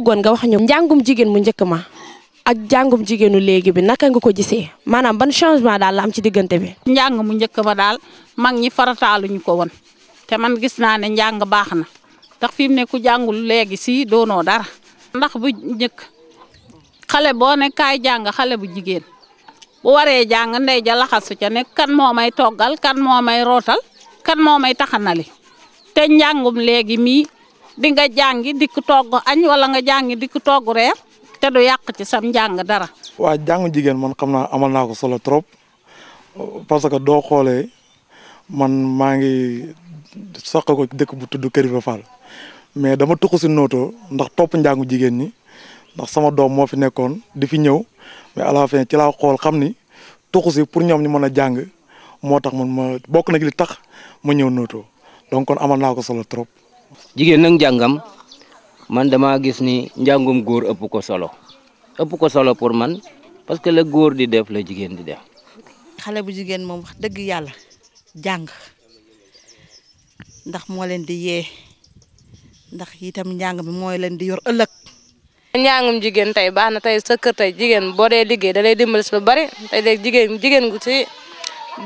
bëggoon nga wax ñu njàngum jigéen mu njëkk ma ak jàngum jigéenu léegi bi naka nga ko gisee maanaam ban changement daal la am ci diggante bi. njàng mu njëkk ma daal mag ñi farataaluñu ko woon te man gis naa ne njàng baax na ndax fi mu ne ku jàngul léegi si doonoo dara. ndax bu njëkk xale boo ne kaay jàng xale bu jigéen bu waree jàng ndey ja laxasu ca ne kan moo may toggal kan moo may rootal kan moo may taxanali te njàngum léegi mii di nga jàngi dikk togg añ wala nga jàngi dikk togg reer te du yàq ci sam njàng dara. waa jàngu jigéen man xam naa amal naa ko solo trop parce que doo xoolee man maa ngi soqe ko dëkk bu tudd Kër Ibra Fall mais dama tuxu si Noto ndax topp njàngu jigéen ñi ndax sama doom moo fi nekkoon di fi ñëw mais à la fin ci laa xool xam ni tuxu si pour ñoom ñu mën a jàng moo tax man ma bokk na li tax ma ñëw Noto donc kon amal naa ko solo trop. jigéen nag njàngam man dama gis ni njàngum góor ëpp ko solo pour man parce que la góor di def la jigéen di def. xale bu jigéen moom wax dëgg yàlla jàng ndax moo leen di yee ndax itam njàng mi mooy leen di yor ëllëg. njàngum jigéen tey baax na tey sa kër tey jigéen boo dee liggéey da lay dimbali si lu bari tey léegi jigéen gu ci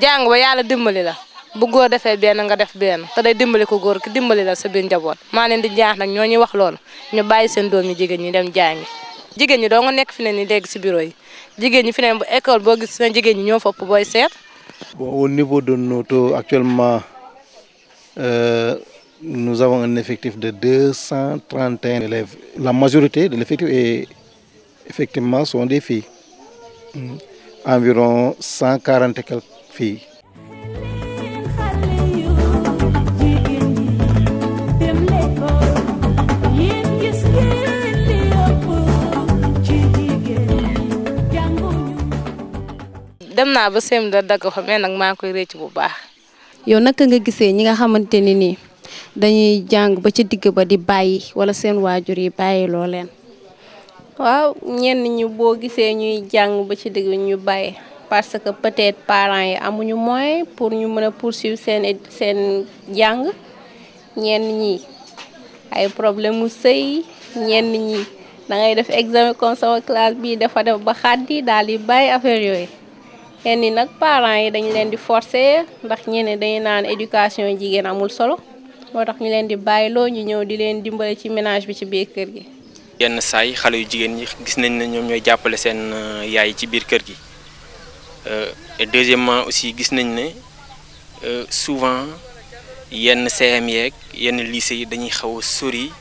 jàng ba yàlla dimbali la bu góor defee benn nga def benn te day dimbali ko góor ki dimbali la sa biir njaboot maa leen di ñaax nag ñoo ñuy wax loolu ñu bàyyi seen doom yi jigéen ñi dem jàngi. jigéen ñi doo nga nekk fi ne ni léegi si bureau yi jigéen ñi fi ne bu école boo gis na jigéen ñi ñoo fopp booy seet. Bon, au niveau de Noto actuellement nous avons un effectif de 231 élèves. La majorité de l'effectif est effectivement sont des filles. Environ 140 et quelques filles. dem naa ba sem da dagg fa mais nag maa ngi koy récc bu baax. yow naka nga gisee ñi nga xamante ni nii dañuy jàng ba ca digg ba di bàyyi wala seen waajur yi bàyyi loo leen. waaw ñenn ñi boo gisee ñuy jàng ba ci digg ñu bàyyi parce que peut-être parents yi amuñu moyen pour ñu mën a poursuivre seen jàng ñenn ñi ay problème mu sëy ñenn ñi da ngay def examen comme sama classe bii dafa def ba xaddi daal di bàyyi affaire yooyu. yenn ni nag parents yi dañu leen di forcer ndax ñeneen dañuy naan éducation jigéen amul solo moo tax ñu leen di bàyyiloo ñu ñëw di leen dimbale ci ménage bi ci biir kër gi. yenn saay xale yu jigéen ñi gis nañ ne ñoom ñooy jàppale seen yaay ci biir kër gi et deuxièmement aussi gis nañ ne souvent yenn CM yeeg yenn lycée yi dañuy xaw a sori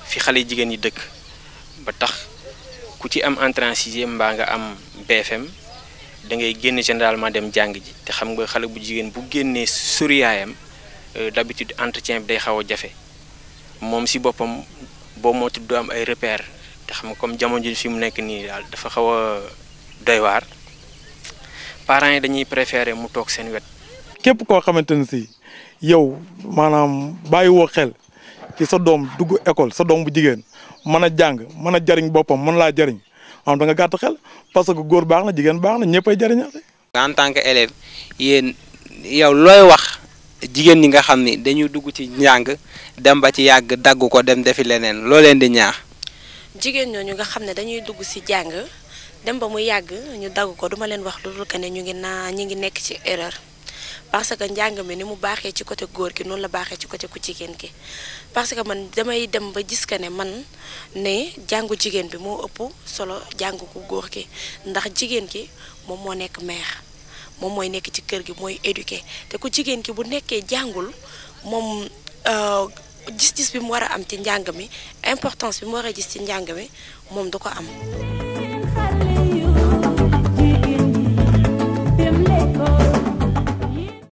fi xale yu jigéen yi dëkk ba tax ku ci am entrée en sixième mbaa nga am BFM. da ngay génn généralement dem jàng ji te xam nga xale bu jigéen bu génnee soriyaayam d'habitude entretien bi day xaw a jafe moom si boppam boo moo tudd am ay repères te xam nga comme jamono ji fi mu nekk nii daal dafa xaw a doy waar parents yi dañuy préférer mu toog seen wet. képp koo xamante ne si yow maanaam bàyyiwoo xel ci sa doom dugg école sa doom bu jigéen mën a jàng mën a jariñ boppam mën laa jariñ am da nga gàtt xel parce que góor baax na jigéen baax na ñëppay jariñaate. en tant que élève yéen yow looy wax jigéen ñi nga xam ni dañuy dugg ci njàng dem ba ci yàgg dagg ko dem defi leneen loo leen di ñaax. jigéen ñooñu nga xam ne dañuy dugg ci jàng dem ba mu yàgg ñu dagg ko duma leen wax lu dul que ne ñu ngi nekk ci erreur parce que njàng mi ni mu baaxee ci côté góor gi noonu la baaxee ci côté ku jigéen ki parce que man damay dem ba gis que ne man ne jàngu jigéen bi moo ëpp solo jàngu ku góor gi ndax jigéen ki moom moo nekk mère moom mooy nekk ci kër gi mooy éduquer te ku jigéen ki bu nekkee jàngul moom gis-gis bi mu war a am ci njàng mi importance bi mu war a gis ci njàng mi moom du ko am.